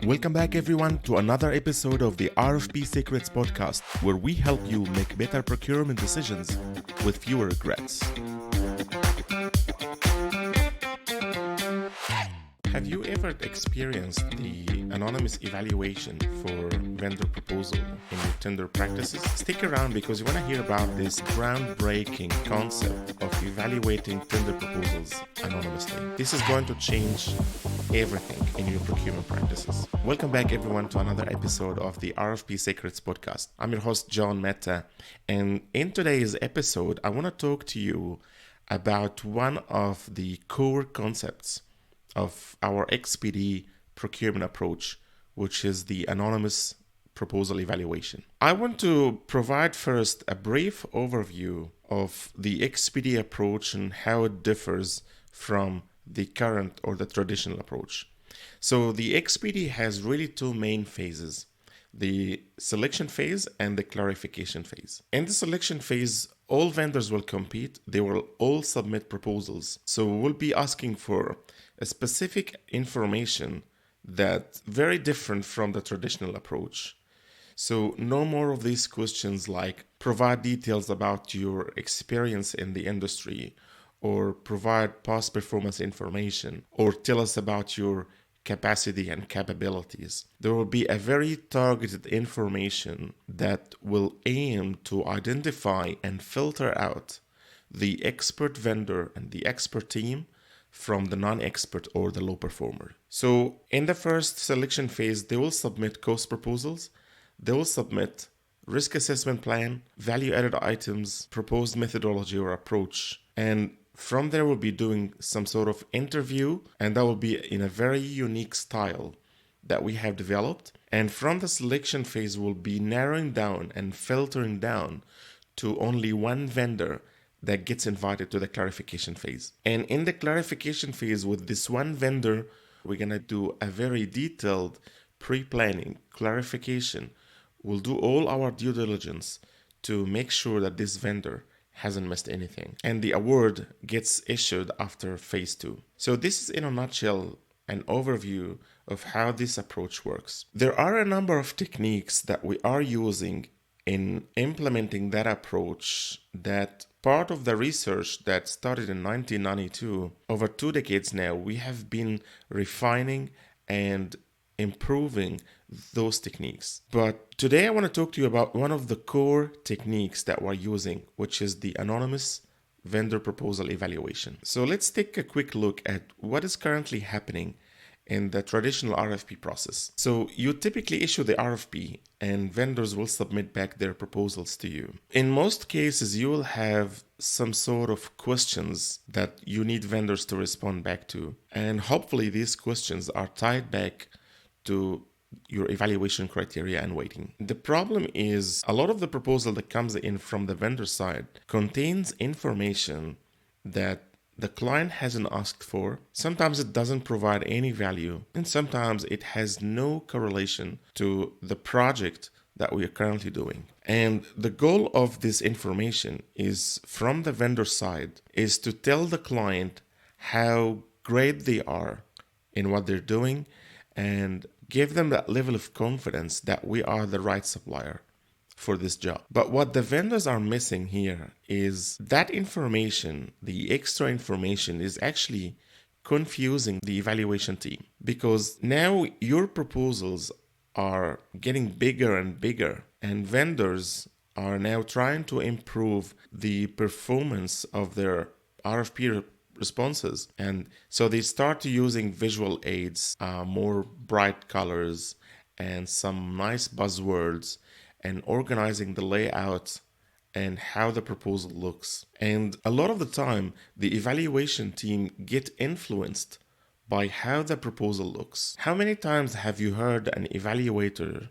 Welcome back, everyone, to another episode of the RFP Secrets podcast, where we help you make better procurement decisions with fewer regrets. Have you ever experienced the anonymous evaluation for vendor proposal in your tender practices? Stick around because you want to hear about this groundbreaking concept of evaluating tender proposals anonymously. This is going to change everything in your procurement practices. Welcome back, everyone, to another episode of the RFP Secrets podcast. I'm your host, John Mehta, and in today's episode, I want to talk to you about one of the core concepts of our XPD procurement approach, which is the anonymous proposal evaluation. I want to provide first a brief overview of the XPD approach and how it differs from the current or the traditional approach. So the XPD has really two main phases: the selection phase and the clarification phase. In the selection phase, all vendors will compete. They will all submit proposals. So we'll be asking for a specific information that's very different from the traditional approach. So no more of these questions like provide details about your experience in the industry, or provide past performance information, or tell us about your capacity and capabilities. There will be a very targeted information that will aim to identify and filter out the expert vendor and the expert team from the non-expert or the low performer. So in the first selection phase, they will submit cost proposals, they will submit risk assessment plan, value-added items, proposed methodology or approach, and from there we'll be doing some sort of interview, and that will be in a very unique style that we have developed. And from the selection phase, we'll be narrowing down and filtering down to only one vendor that gets invited to the clarification phase. And in the clarification phase with this one vendor, we're going to do a very detailed pre-planning clarification. We'll do all our due diligence to make sure that this vendor hasn't missed anything. And the award gets issued after phase 2. So this is in a nutshell an overview of how this approach works. There are a number of techniques that we are using in implementing that approach that part of the research that started in 1992, over 2 decades now, we have been refining and improving those techniques. But today I want to talk to you about one of the core techniques that we're using, which is the anonymous vendor proposal evaluation. So let's take a quick look at what is currently happening in the traditional RFP process. So you typically issue the RFP and vendors will submit back their proposals to you. In most cases, you will have some sort of questions that you need vendors to respond back to. And hopefully these questions are tied back to your evaluation criteria and weighting. The problem is a lot of the proposal that comes in from the vendor side contains information that the client hasn't asked for. Sometimes it doesn't provide any value, and sometimes it has no correlation to the project that we are currently doing. And the goal of this information is, from the vendor side, is to tell the client how great they are in what they're doing and give them that level of confidence that we are the right supplier for this job. But what the vendors are missing here is that information, the extra information, is actually confusing the evaluation team, because now your proposals are getting bigger and bigger, and vendors are now trying to improve the performance of their RFP responses. And so they start using visual aids, more bright colors, and some nice buzzwords, and organizing the layout and how the proposal looks. And a lot of the time, the evaluation team get influenced by how the proposal looks. How many times have you heard an evaluator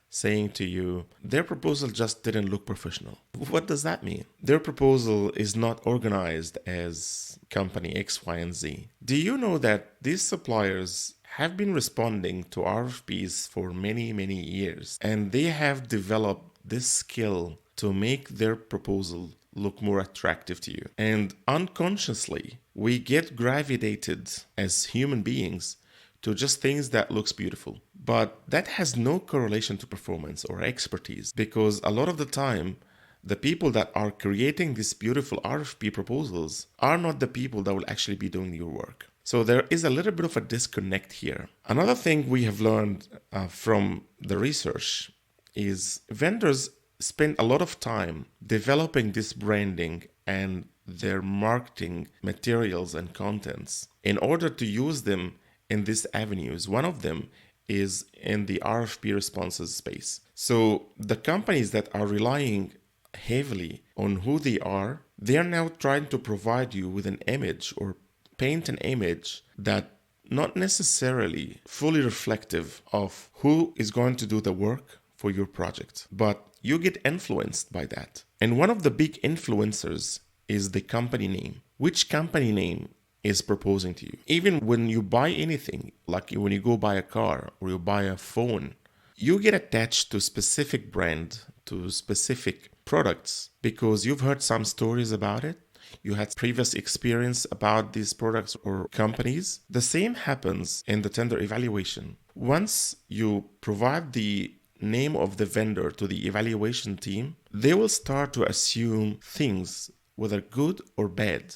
saying to you, their proposal just didn't look professional? What does that mean? Their proposal is not organized as company X, Y, and Z. Do you know that these suppliers have been responding to RFPs for many, many years, and they have developed this skill to make their proposal look more attractive to you? And unconsciously, we get gravitated as human beings to just things that looks beautiful. But that has no correlation to performance or expertise, because a lot of the time, the people that are creating these beautiful RFP proposals are not the people that will actually be doing your work. So there is a little bit of a disconnect here. Another thing we have learned from the research is vendors spend a lot of time developing this branding and their marketing materials and contents in order to use them in these avenues. One of them is in the RFP responses space. So the companies that are relying heavily on who they are now trying to provide you with an image or paint an image that not necessarily fully reflective of who is going to do the work for your project, but you get influenced by that. And one of the big influencers is the company name. Which company name is proposing to you? Even when you buy anything, like when you go buy a car or you buy a phone, you get attached to specific brand, to specific products, because you've heard some stories about it. You had previous experience about these products or companies. The same happens in the tender evaluation. Once you provide the name of the vendor to the evaluation team, they will start to assume things, whether good or bad,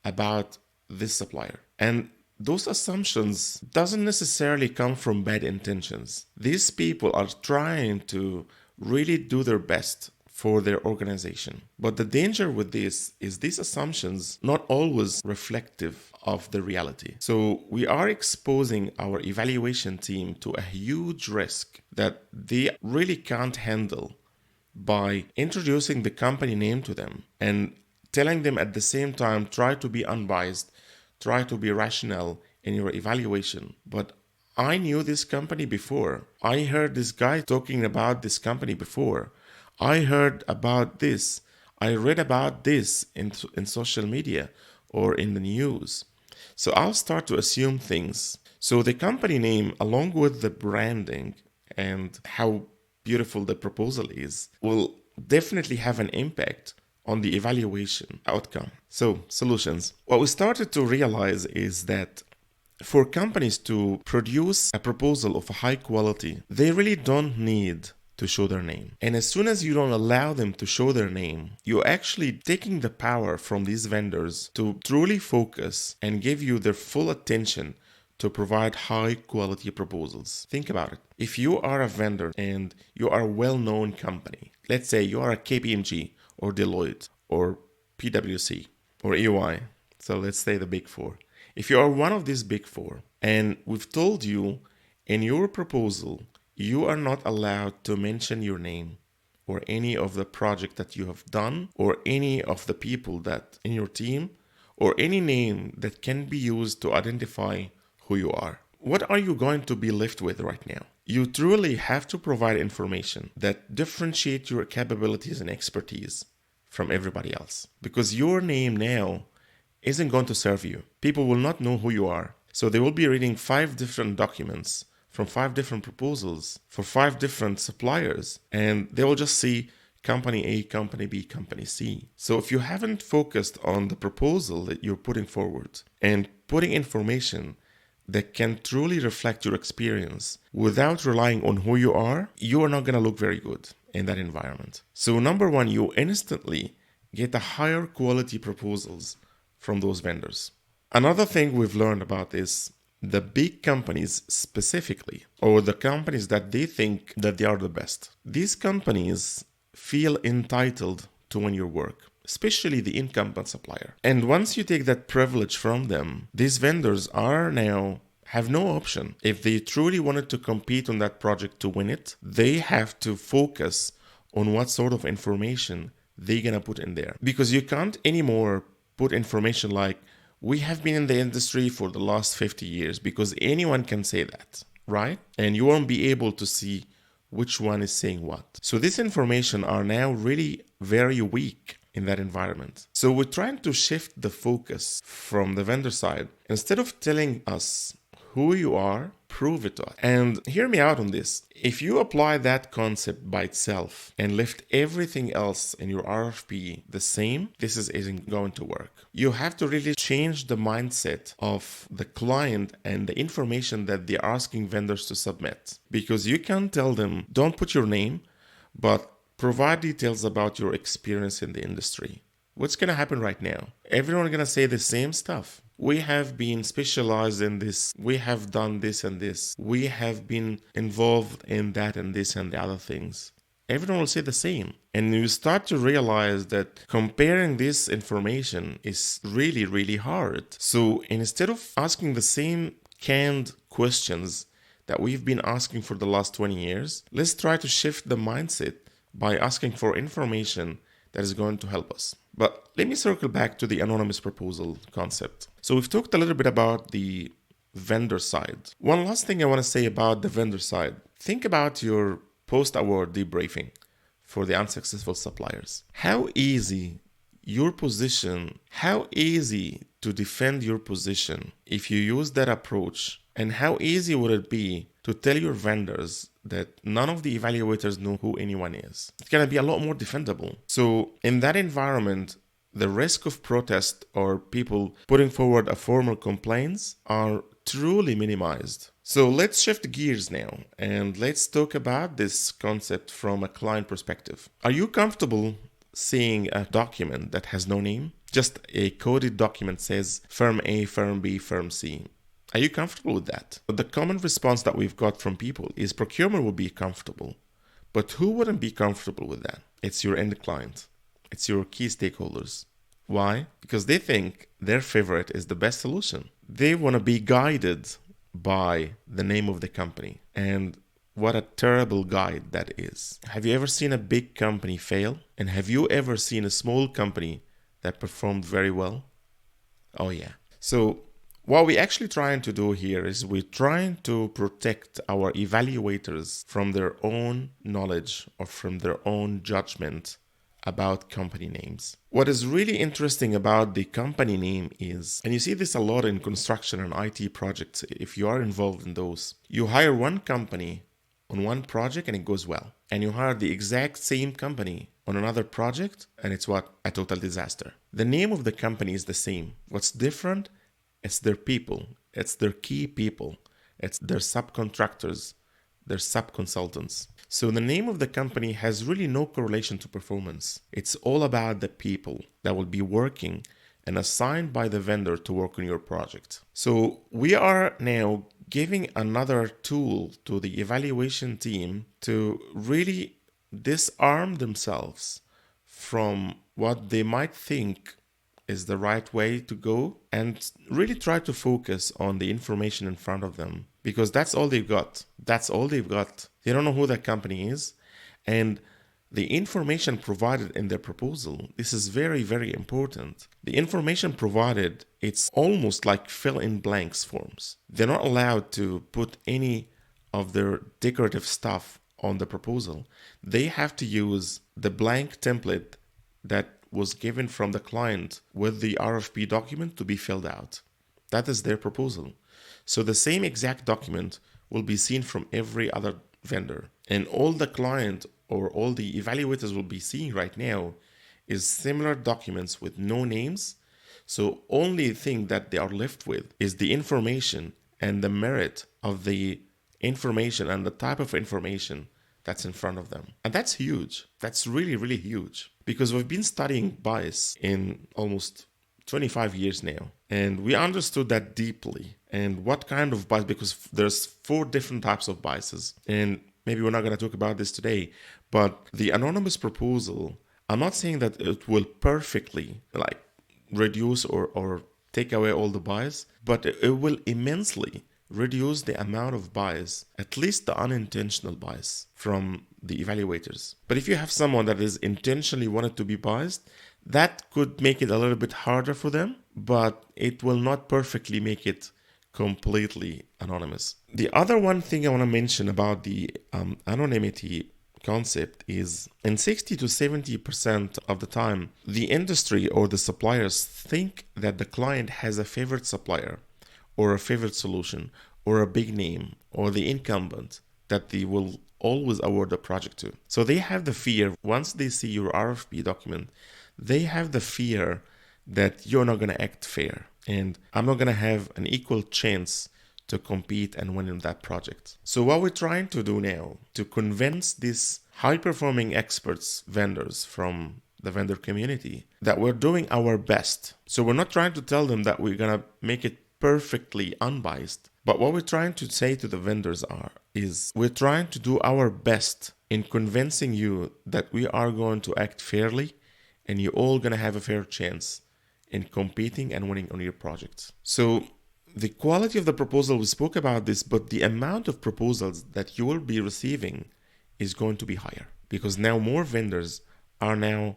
about this supplier. And those assumptions doesn't necessarily come from bad intentions. These people are trying to really do their best for their organization. But the danger with this is these assumptions not always reflective of the reality. So we are exposing our evaluation team to a huge risk that they really can't handle by introducing the company name to them and telling them at the same time, try to be unbiased, try to be rational in your evaluation. But I knew this company before. I heard this guy talking about this company before. I heard about this. I read about this in social media or in the news. So I'll start to assume things. So the company name, along with the branding and how beautiful the proposal is, will definitely have an impact on the evaluation outcome. So solutions. What we started to realize is that for companies to produce a proposal of a high quality, they really don't need to show their name. And as soon as you don't allow them to show their name, you're actually taking the power from these vendors to truly focus and give you their full attention to provide high quality proposals. Think about it. If you are a vendor and you are a well-known company, let's say you are a KPMG or Deloitte or PwC or EY, so let's say the big four. If you are one of these big four and we've told you in your proposal you are not allowed to mention your name or any of the project that you have done or any of the people that in your team or any name that can be used to identify who you are. What are you going to be left with right now? You truly have to provide information that differentiate your capabilities and expertise from everybody else, because your name now isn't going to serve you. People will not know who you are. So they will be reading 5 different documents from 5 different proposals for 5 different suppliers, and they will just see company A, company B, company C. So if you haven't focused on the proposal that you're putting forward and putting information that can truly reflect your experience without relying on who you are not going to look very good in that environment. So number one, you instantly get a higher quality proposals from those vendors. Another thing we've learned about is the big companies specifically, or the companies that they think that they are the best. These companies feel entitled to win your work, especially the incumbent supplier. And once you take that privilege from them, these vendors have no option. If they truly wanted to compete on that project to win it, they have to focus on what sort of information they're gonna put in there. Because you can't anymore put information like, we have been in the industry for the last 50 years, because anyone can say that, right? And you won't be able to see which one is saying what. So this information are now really very weak in that environment. So we're trying to shift the focus from the vendor side. Instead of telling us who you are, prove it to us. And hear me out on this. If you apply that concept by itself and left everything else in your RFP the same, this isn't going to work. You have to really change the mindset of the client and the information that they're asking vendors to submit. Because you can't tell them, don't put your name, but provide details about your experience in the industry. What's going to happen right now? Everyone is going to say the same stuff. We have been specialized in this. We have done this and this. We have been involved in that and this and the other things. Everyone will say the same. And you start to realize that comparing this information is really, really hard. So instead of asking the same canned questions that we've been asking for the last 20 years, let's try to shift the mindset by asking for information that is going to help us. But let me circle back to the anonymous proposal concept. So we've talked a little bit about the vendor side. One last thing I want to say about the vendor side. Think about your post-award debriefing for the unsuccessful suppliers. How easy to defend your position if you use that approach, and how easy would it be to tell your vendors that none of the evaluators know who anyone is? It's going to be a lot more defendable. So in that environment, the risk of protest or people putting forward a formal complaints are truly minimized. So let's shift gears now and let's talk about this concept from a client perspective. Are you comfortable seeing a document that has no name? Just a coded document says firm A, firm B, firm C. Are you comfortable with that? The common response that we've got from people is procurement will be comfortable. But who wouldn't be comfortable with that? It's your end client. It's your key stakeholders. Why? Because they think their favorite is the best solution. They want to be guided by the name of the company. And what a terrible guide that is. Have you ever seen a big company fail? And have you ever seen a small company that performed very well? Oh yeah. So what we're actually trying to do here is we're trying to protect our evaluators from their own knowledge or from their own judgment about company names. What is really interesting about the company name is, and you see this a lot in construction and IT projects, if you are involved in those, you hire one company on one project and it goes well. And you hire the exact same company on another project and it's what? A total disaster. The name of the company is the same. What's different? It's their people. It's their key people. It's their subcontractors, their sub-consultants. So the name of the company has really no correlation to performance. It's all about the people that will be working and assigned by the vendor to work on your project. So we are now giving another tool to the evaluation team to really disarm themselves from what they might think is the right way to go and really try to focus on the information in front of them, because that's all they've got. That's all they've got. They don't know who that company is. And the information provided in their proposal, this is very, very important. The information provided, it's almost like fill-in blanks forms. They're not allowed to put any of their decorative stuff on the proposal. They have to use the blank template that was given from the client with the RFP document to be filled out. That is their proposal. So the same exact document will be seen from every other vendor. And all the client or all the evaluators will be seeing right now is similar documents with no names. So only thing that they are left with is the information and the merit of the information and the type of information that's in front of them. And that's huge. That's really, really huge. Because we've been studying bias in almost 25 years now. And we understood that deeply. And what kind of bias, because there's 4 different types of biases. And maybe we're not going to talk about this today, but the anonymous proposal, I'm not saying that it will perfectly reduce or take away all the bias, but it will immensely reduce the amount of bias, at least the unintentional bias from the evaluators. But if you have someone that is intentionally wanted to be biased, that could make it a little bit harder for them, but it will not perfectly make it completely anonymous. The other one thing I want to mention about the anonymity concept is in 60 to 70% of the time, the industry or the suppliers think that the client has a favorite supplier or a favorite solution or a big name or the incumbent that they will always award the project to. So they have the fear, once they see your RFP document, they have the fear that you're not going to act fair and I'm not going to have an equal chance to compete and win in that project. So what we're trying to do now to convince these high-performing experts, vendors from the vendor community, that we're doing our best. So we're not trying to tell them that we're going to make it perfectly unbiased. But what we're trying to say to the vendors is we're trying to do our best in convincing you that we are going to act fairly and you're all going to have a fair chance in competing and winning on your projects. So the quality of the proposal, we spoke about this, but the amount of proposals that you will be receiving is going to be higher because now more vendors are now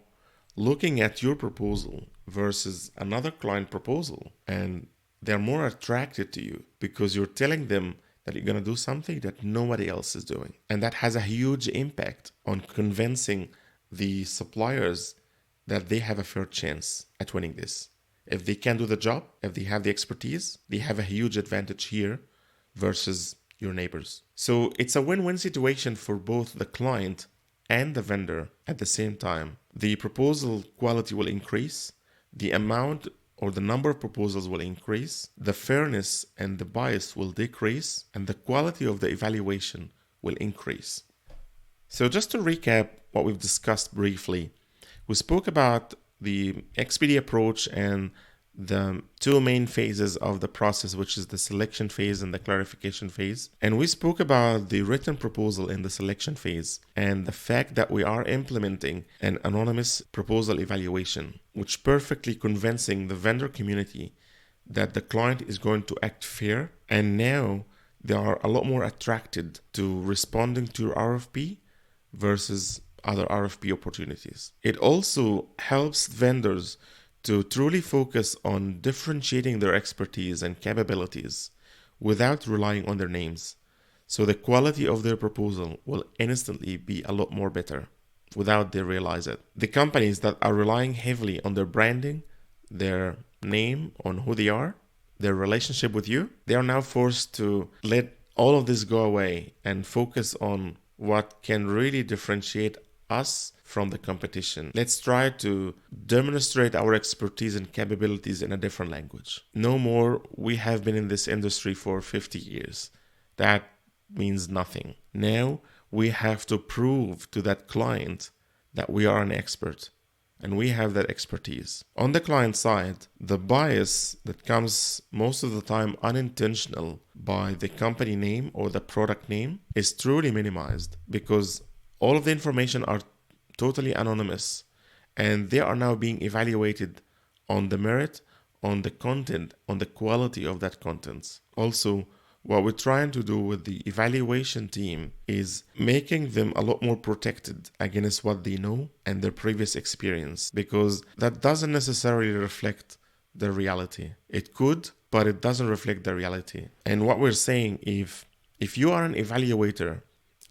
looking at your proposal versus another client proposal, and they're more attracted to you because you're telling them that you're going to do something that nobody else is doing. And that has a huge impact on convincing the suppliers that they have a fair chance at winning this. If they can do the job, if they have the expertise, they have a huge advantage here versus your neighbors. So it's a win-win situation for both the client and the vendor at the same time. The proposal quality will increase, the amount or the number of proposals will increase, the fairness and the bias will decrease, and the quality of the evaluation will increase. So just to recap what we've discussed briefly, we spoke about the XPD approach and the two main phases of the process, which is the selection phase and the clarification phase. And we spoke about the written proposal in the selection phase and the fact that we are implementing an anonymous proposal evaluation, which perfectly convincing the vendor community that the client is going to act fair. And now they are a lot more attracted to responding to your RFP versus other RFP opportunities. It also helps vendors to truly focus on differentiating their expertise and capabilities without relying on their names. So the quality of their proposal will instantly be a lot more better without they realize it. The companies that are relying heavily on their branding, their name, on who they are, their relationship with you, they are now forced to let all of this go away and focus on what can really differentiate us from the competition. Let's try to demonstrate our expertise and capabilities in a different language. No more, we have been in this industry for 50 years. That means nothing. Now we have to prove to that client that we are an expert and we have that expertise. On the client side, the bias that comes most of the time unintentional by the company name or the product name is truly minimized because all of the information are totally anonymous and they are now being evaluated on the merit, on the content, on the quality of that content. Also, what we're trying to do with the evaluation team is making them a lot more protected against what they know and their previous experience, because that doesn't necessarily reflect the reality. It could, but it doesn't reflect the reality. And what we're saying, if you are an evaluator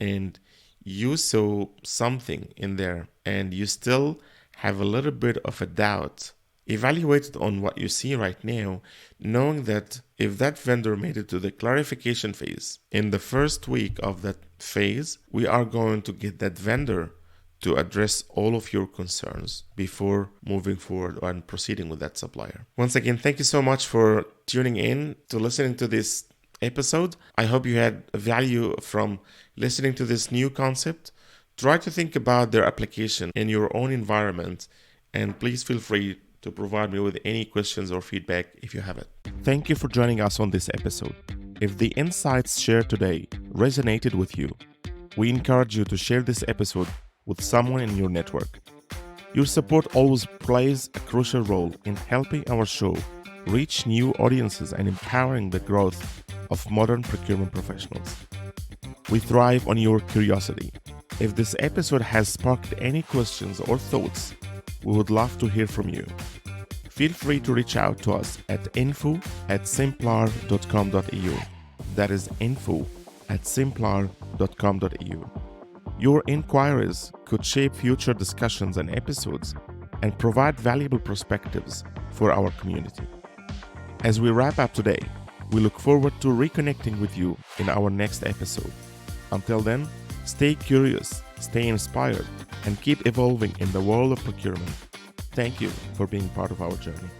and you saw something in there and you still have a little bit of a doubt, evaluate it on what you see right now, knowing that if that vendor made it to the clarification phase, in the first week of that phase, we are going to get that vendor to address all of your concerns before moving forward and proceeding with that supplier. Once again, thank you so much for tuning in to listening to this episode. I hope you had value from listening to this new concept. Try to think about their application in your own environment, and please feel free to provide me with any questions or feedback if you have it. Thank you for joining us on this episode. If the insights shared today resonated with you, we encourage you to share this episode with someone in your network. Your support always plays a crucial role in helping our show reach new audiences and empowering the growth of modern procurement professionals. We thrive on your curiosity. If this episode has sparked any questions or thoughts, we would love to hear from you. Feel free to reach out to us at info@simplar.com.eu. That is info@simplar.com.eu. Your inquiries could shape future discussions and episodes and provide valuable perspectives for our community. As we wrap up today, We look forward to reconnecting with you in our next episode. Until then, stay curious, stay inspired, and keep evolving in the world of procurement. Thank you for being part of our journey.